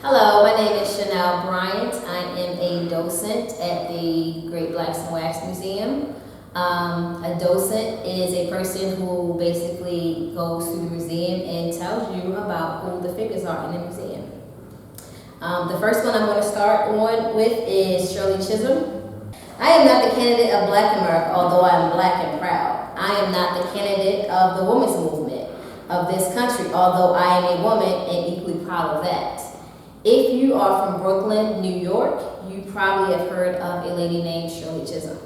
Hello, my name is Shanell Bryant. I am a docent at the Great Blacks and Wax Museum. A docent is a person who basically goes through the museum and tells you about who the figures are in the museum. The first one I'm going to start on with is Shirley Chisholm. I am not the candidate of Black America, although I am black and proud. I am not the candidate of the women's movement of this country, although I am a woman and equally proud of that. If you are from Brooklyn, New York, you probably have heard of a lady named Shirley Chisholm.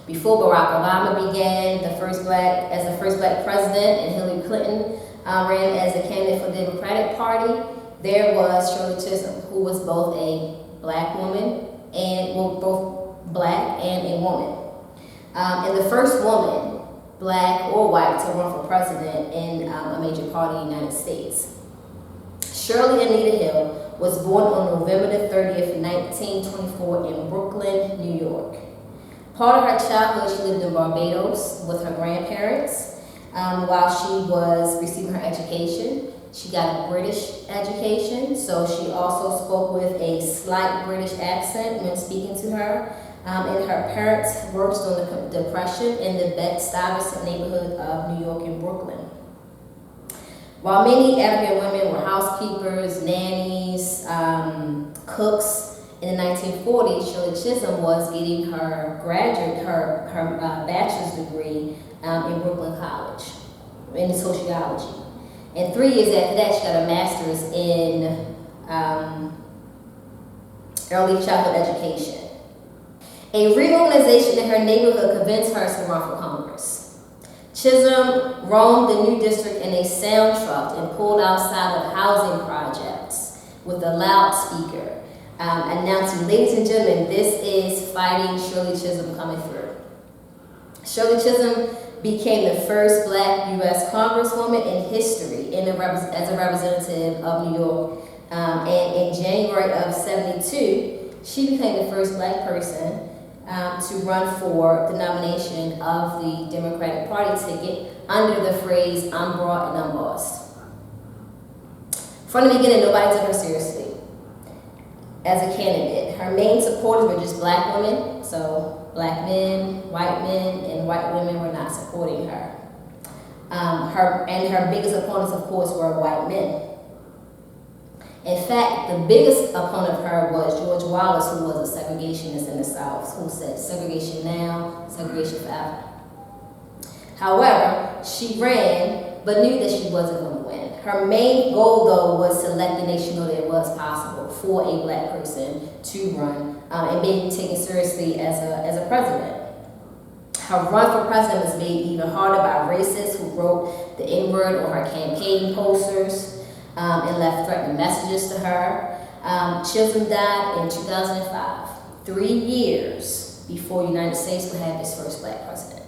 Before Barack Obama began as the first black president and Hillary Clinton ran as a candidate for the Democratic Party, there was Shirley Chisholm, who was both a black woman and both black and a woman. And the first woman, black or white, to run for president in a major party in the United States. Shirley Anita Hill was born on November the 30th, 1924 in Brooklyn, New York. Part of her childhood, she lived in Barbados with her grandparents. While she was receiving her education, she got a British education, so she also spoke with a slight British accent when speaking to her. And her parents worked during the Depression in the Bed-Stuyvesant neighborhood of New York and Brooklyn. While many African women were housekeepers, nannies, cooks, in the 1940s, Shirley Chisholm was getting her bachelor's degree in Brooklyn College in sociology. And 3 years after that, she got a master's in early childhood education. A reorganization in her neighborhood convinced her to run for Congress. Chisholm roamed the new district in a sound truck and pulled outside of housing projects with a loudspeaker, announcing, "Ladies and gentlemen, this is Fighting Shirley Chisholm coming through." Shirley Chisholm became the first black U.S. Congresswoman in history as a representative of New York. And in January of '72, she became the first black person to run for the nomination of the Democratic Party ticket under the phrase "unbought and unbossed." From the beginning, nobody took her seriously as a candidate. Her main supporters were just black women, so black men, and white women were not supporting her. Her biggest opponents, of course, were white men. In fact, the biggest opponent of her was George Wallace, who was a segregationist in the South, who said segregation now, segregation forever. However, she ran, but knew that she wasn't going to win. Her main goal, though, was to let the nation know that it was possible for a black person to run and being taken seriously as a president. Her run for president was made even harder by racists who wrote the N-word on her campaign posters and left threatening messages to her. Chisholm died in 2005, 3 years before the United States would have its first black president.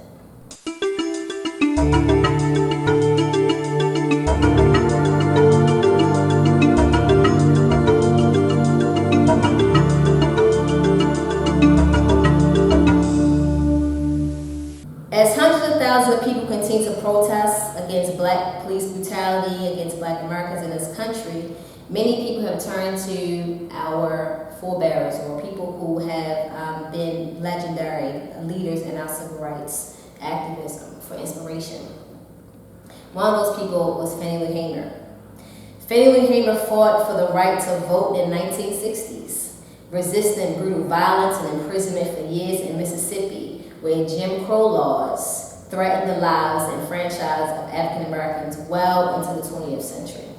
As hundreds of thousands of people continue to protest against black police brutality, against black Americans in this country, many people have turned to our forebears or people who have been legendary leaders in our civil rights activism for inspiration. One of those people was Fannie Lou Hamer. Fannie Lou Hamer fought for the right to vote in the 1960s, resisting brutal violence and imprisonment for years in Mississippi, where Jim Crow laws threatened the lives and franchise of African Americans well into the 20th century.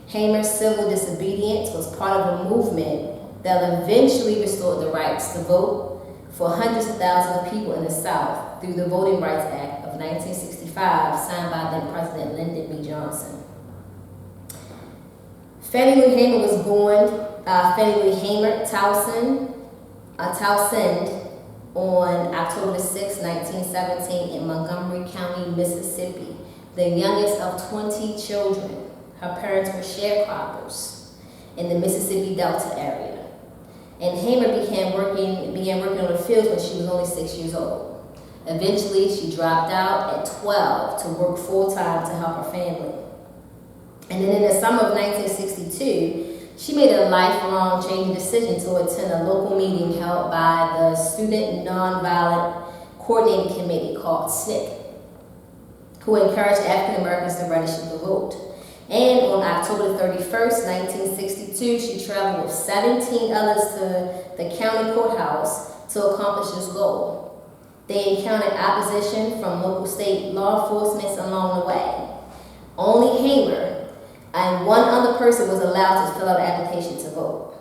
Hamer's civil disobedience was part of a movement that eventually restored the rights to vote for hundreds of thousands of people in the South through the Voting Rights Act of 1965, signed by then President Lyndon B. Johnson. Fannie Lou Hamer was born Fannie Lou Hamer Townsend on October 6, 1917 in Montgomery County, Mississippi, the youngest of 20 children. Her parents were sharecroppers in the Mississippi Delta area. And Hamer began working on the fields when she was only 6 years old. Eventually, she dropped out at 12 to work full-time to help her family. And then in the summer of 1962, She made a lifelong changing decision to attend a local meeting held by the Student Nonviolent Coordinating Committee called SNCC, who encouraged African Americans to register to vote. And on October 31st, 1962, she traveled with 17 others to the county courthouse to accomplish this goal. They encountered opposition from local state law enforcement along the way. Only Hamer and one other person was allowed to fill out an application to vote.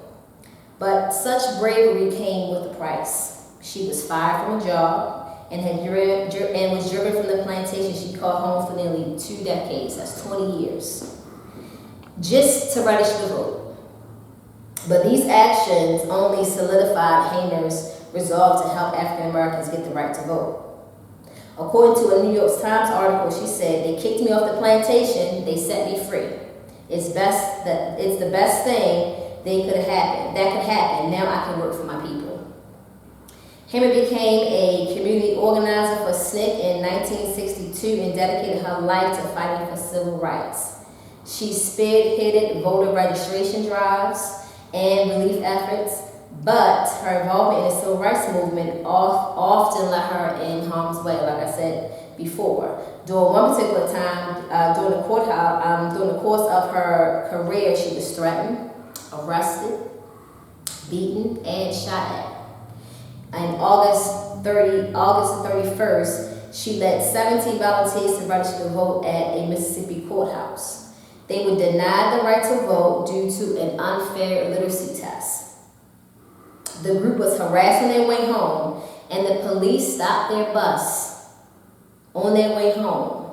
But such bravery came with a price. She was fired from a job and was driven from the plantation she called home for nearly 2 decades, that's 20 years, just to register to vote. But these actions only solidified Hamer's resolve to help African Americans get the right to vote. According to a New York Times article, she said, "They kicked me off the plantation, they set me free. It's the best thing that could happen. Now I can work for my people." Hamer became a community organizer for SNCC in 1962 and dedicated her life to fighting for civil rights. She spearheaded voter registration drives and relief efforts, but her involvement in the civil rights movement often left her in harm's way, like I said before. During one particular time, during the course of her career, she was threatened, arrested, beaten, and shot at. On August 31st, she led 17 volunteers to register to vote at a Mississippi courthouse. They were denied the right to vote due to an unfair literacy test. The group was harassed on their way home, and the police stopped their bus on their way home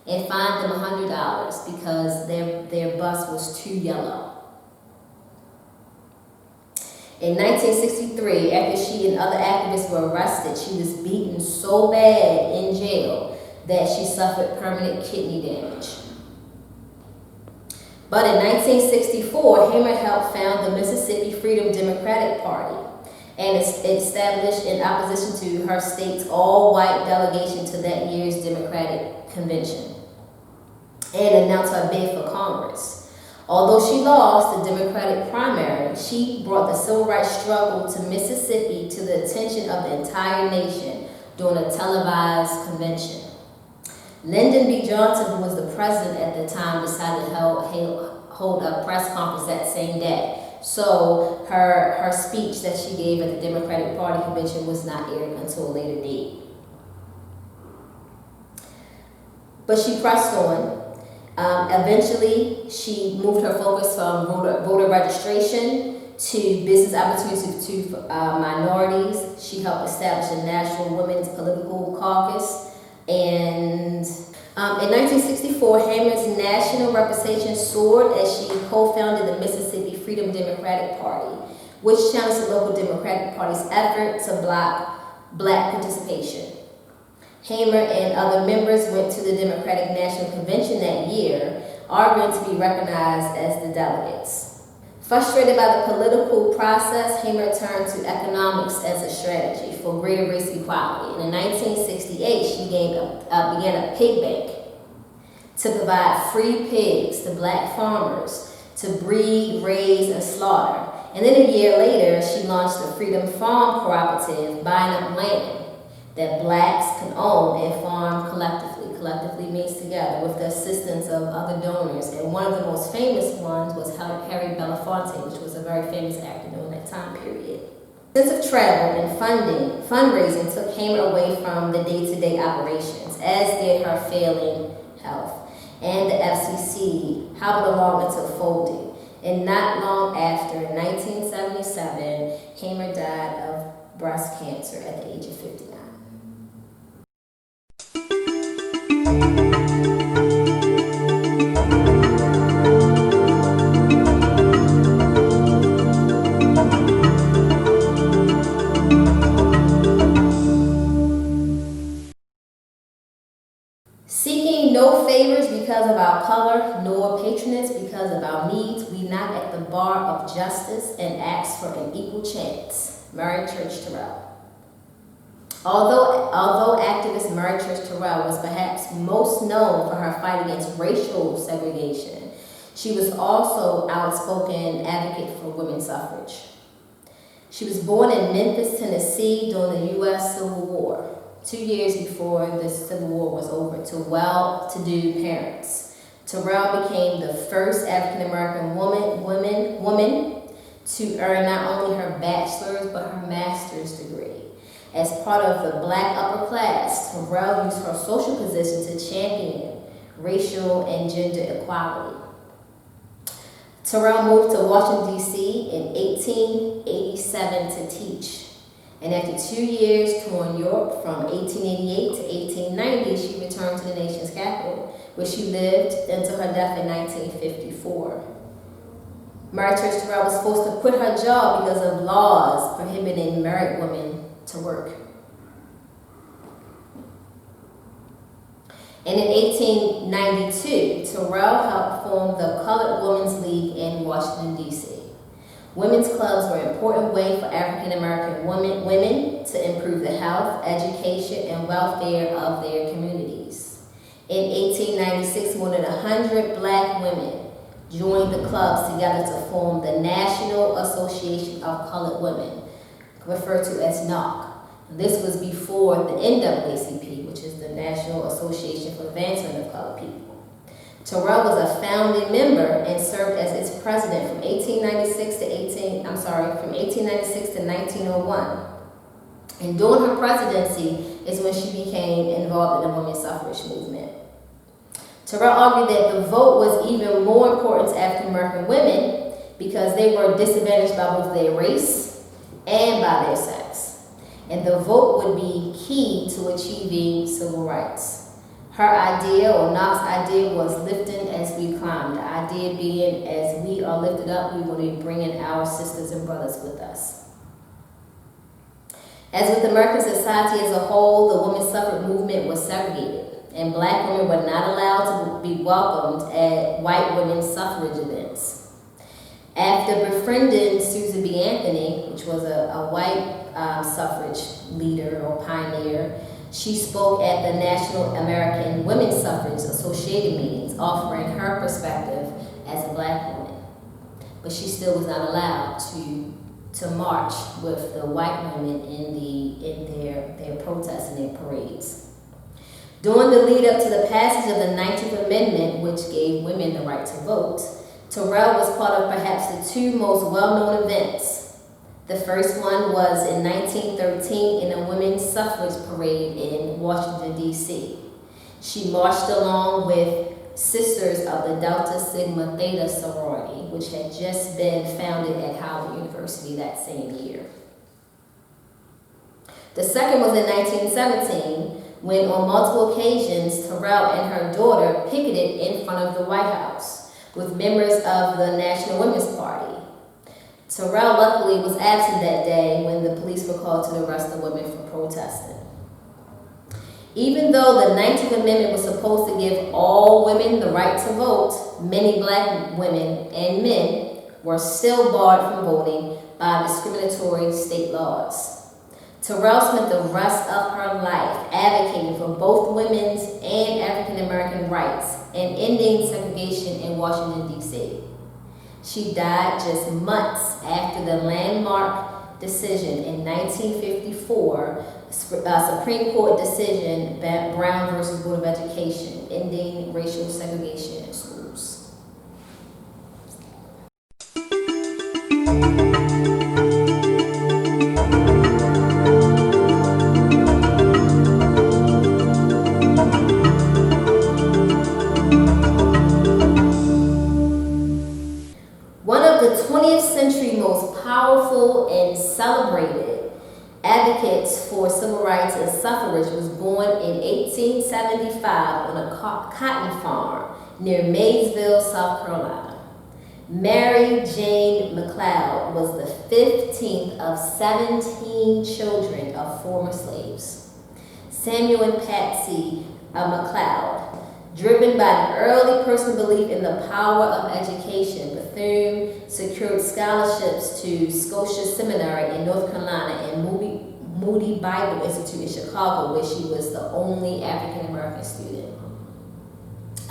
and fined them $100 because their bus was too yellow. In 1963, after she and other activists were arrested, she was beaten so bad in jail that she suffered permanent kidney damage. But in 1964, Hamer helped found the Mississippi Freedom Democratic Party and established in opposition to her state's all-white delegation to that year's Democratic Convention and announced her bid for Congress. Although she lost the Democratic primary, she brought the civil rights struggle to Mississippi to the attention of the entire nation during a televised convention. Lyndon B. Johnson, who was the president at the time, decided to hold a press conference that same day. So her speech that she gave at the Democratic Party convention was not aired until a later date. But she pressed on. Eventually, she moved her focus from voter registration to business opportunities to minorities. She helped establish a National Women's Political Caucus. And in 1964, Hamer's national reputation soared as she co-founded the Mississippi Freedom Democratic Party, which challenged the local Democratic Party's effort to block black participation. Hamer and other members went to the Democratic National Convention that year, arguing to be recognized as the delegates. Frustrated by the political process, Hamer turned to economics as a strategy for greater race equality. And in 1968, she began a pig bank to provide free pigs to black farmers to breed, raise, and slaughter. And then a year later, she launched the Freedom Farm Cooperative, buying up land that blacks can own and farm collectively. Collectively means together, with the assistance of other donors. And one of the most famous ones was Harry Belafonte, which was a very famous actor during that time period. Sense of travel and fundraising took Hamer away from the day-to-day operations, as did her failing health. And the FCC hobbled along until folding. And not long after, in 1977, Hamer died of breast cancer at the age of 59. Seeking no favors because of our color, nor patronage because of our needs, we knock at the bar of justice and ask for an equal chance. Mary Church Tyrell. Although activist Mary Church Tyrell was perhaps most known for her fight against racial segregation, She was also outspoken advocate for women's suffrage. She was born in Memphis, Tennessee during the U.S. Civil War, 2 years before the Civil War was over, to well-to-do parents. Tyrell became the first African-American woman to earn not only her bachelor's but her master's degree. As part of the black upper class, Tyrell used her social position to champion racial and gender equality. Tyrell moved to Washington, D.C. in 1887 to teach. And after 2 years touring Europe from 1888 to 1890, she returned to the nation's capital, where she lived until her death in 1954. Meritorious Tyrell was forced to quit her job because of laws prohibiting married women to work. And in 1892, Tyrell helped form the Colored Women's League in Washington, D.C. Women's clubs were an important way for African American women to improve the health, education, and welfare of their communities. In 1896, more than 100 black women joined the clubs together to form the National Association of Colored Women, referred to as NARC. This was before the NAACP, which is the National Association for Advancement of Colored People. Tyrell was a founding member and served as its president from 1896 to 1901. And during her presidency is when she became involved in the women's suffrage movement. Tyrell argued that the vote was even more important to African American women because they were disadvantaged by both their race and by their sex. And the vote would be key to achieving civil rights. Her idea, or Knox's idea, was lifting as we climb. The idea being, as we are lifted up, we will be bringing our sisters and brothers with us. As with American society as a whole, the women's suffrage movement was segregated, and black women were not allowed to be welcomed at white women's suffrage events. After befriending Susan B. Anthony, which was a white suffrage leader or pioneer, she spoke at the National American Women's Suffrage Association meetings, offering her perspective as a black woman. But she still was not allowed to march with the white women in their protests and their parades. During the lead up to the passage of the 19th Amendment, which gave women the right to vote, Tyrell was part of perhaps the two most well-known events. The first one was in 1913 in a women's suffrage parade in Washington, D.C. She marched along with sisters of the Delta Sigma Theta sorority, which had just been founded at Howard University that same year. The second was in 1917, when on multiple occasions, Tyrell and her daughter picketed in front of the White House with members of the National Women's Party. Tyrell luckily was absent that day when the police were called to arrest the women for protesting. Even though the 19th Amendment was supposed to give all women the right to vote, many black women and men were still barred from voting by discriminatory state laws. Tyrell spent the rest of her life advocating for both women's and African American rights and ending segregation in Washington, D.C. She died just months after the landmark decision in 1954, Supreme Court decision, Brown versus Board of Education, ending racial segregation in schools. One of the 20th century most powerful and celebrated advocates for civil rights and suffrage was born in 1875 on a cotton farm near Maysville, South Carolina. Mary Jane Mcleod was the 15th of 17 children of former slaves. Samuel and Patsy Mcleod, driven by an early personal belief in the power of education, Bethune secured scholarships to Scotia Seminary in North Carolina and Moody Bible Institute in Chicago, where she was the only African American student.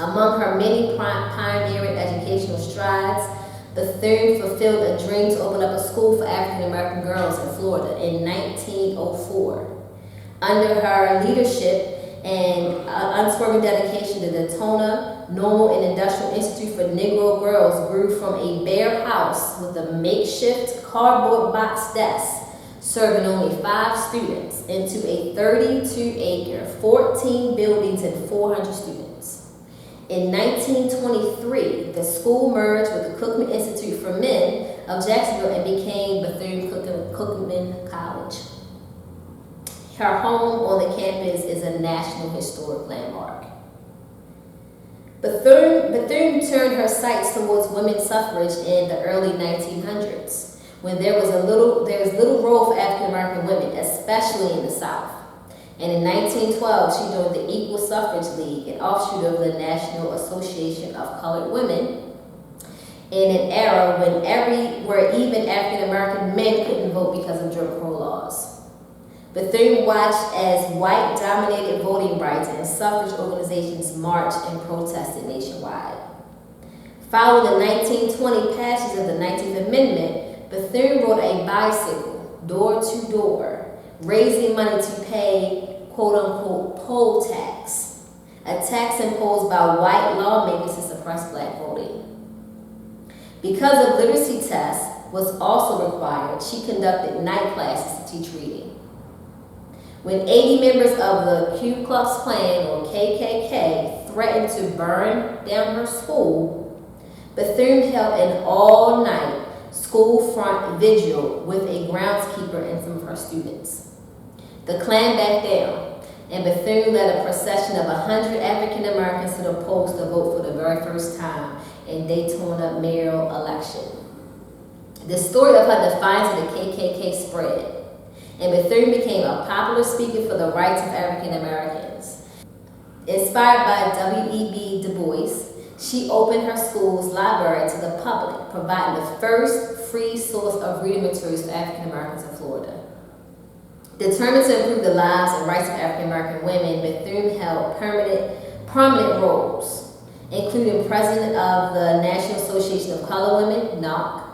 Among her many pioneering educational strides, Bethune fulfilled a dream to open up a school for African American girls in Florida in 1904. Under her leadership and unswerving dedication, the Daytona Normal and Industrial Institute for Negro Girls grew from a bare house with a makeshift cardboard box desk serving only 5 students into a 32-acre, 14 buildings and 400 students. In 1923, the school merged with the Cookman Institute for Men of Jacksonville and became Bethune-Cookman College. Her home on the campus is a National Historic Landmark. Bethune turned her sights towards women's suffrage in the early 1900s, when there was little role for African American women, especially in the South. And in 1912, she joined the Equal Suffrage League, an offshoot of the National Association of Colored Women, in an era where even African American men couldn't vote because of Jim Crow laws. Bethune watched as white-dominated voting rights and suffrage organizations marched and protested nationwide. Following the 1920 passage of the 19th Amendment, Bethune rode a bicycle, door-to-door, raising money to pay quote-unquote poll tax, a tax imposed by white lawmakers to suppress black voting. Because a literacy test was also required, she conducted night classes to teach reading. When 80 members of the Ku Klux Klan, or KKK, threatened to burn down her school, Bethune held an all-night school front vigil with a groundskeeper and some of her students. The Klan backed down, and Bethune led a procession of 100 African Americans to the polls to vote for the very first time in Daytona mayoral election. The story of her defiance of the KKK spread, and Bethune became a popular speaker for the rights of African Americans. Inspired by W.E.B. Du Bois, she opened her school's library to the public, providing the first free source of reading materials for African Americans in Florida. Determined to improve the lives and rights of African American women, Bethune held prominent roles, including president of the National Association of Colored Women, NAC.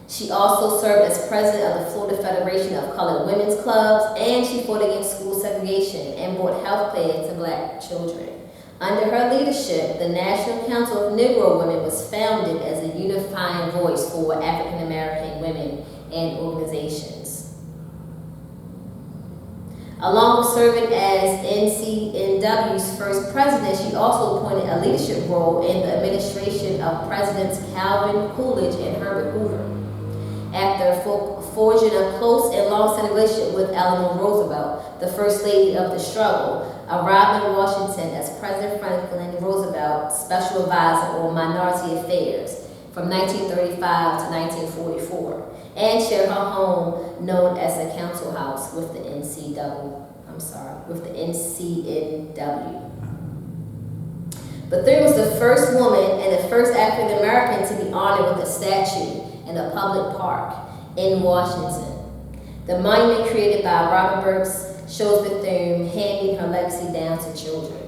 She also served as president of the Florida Federation of Colored Women's Clubs, and she fought against school segregation and brought health care to black children. Under her leadership, the National Council of Negro Women was founded as a unifying voice for African American women and organizations. Along with serving as NCNW's first president, she also appointed a leadership role in the administration of Presidents Calvin Coolidge and Herbert Hoover. After forging a close and long-standing relationship with Eleanor Roosevelt, the First Lady of the struggle, arrived in Washington as President Franklin Roosevelt's Special Advisor on Minority Affairs from 1935 to 1944, and shared her home known as the Council House with the NCNW. Bethune was the first woman and the first African American to be honored with a statue in a public park in Washington. The monument created by Robert Burks shows Bethune handing her legacy down to children.